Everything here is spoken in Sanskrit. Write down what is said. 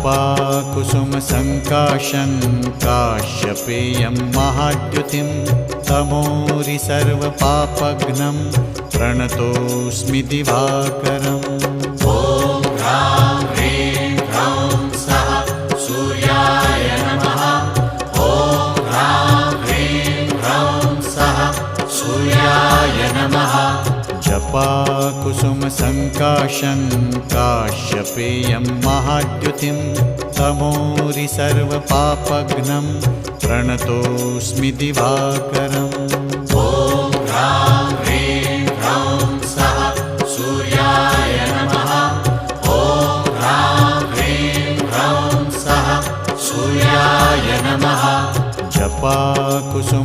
जपाकुसुमसङ्काशं काश्यपेयं महाद्युतिं तमोरि सर्वपापघ्नं प्रणतोऽस्मि दिवाकरम्। ॐ ह्रां ह्रीं ह्रौं सः सूर्याय नमः। ॐ ह्रां ह्रीं ह्रौं सः सूर्याय नमः। जपाकुसुमसङ्काशं काश्यपेयं महाद्युतिं तमोरि सर्वपापघ्नं प्रणतोऽस्मि दिवाकरम्। ॐ ह्रां ह्रीं ह्रौं सः सूर्याय नमः। ॐ ह्रां ह्रीं ह्रौं सः सूर्याय नमः। जपाकुसुमसङ्काशं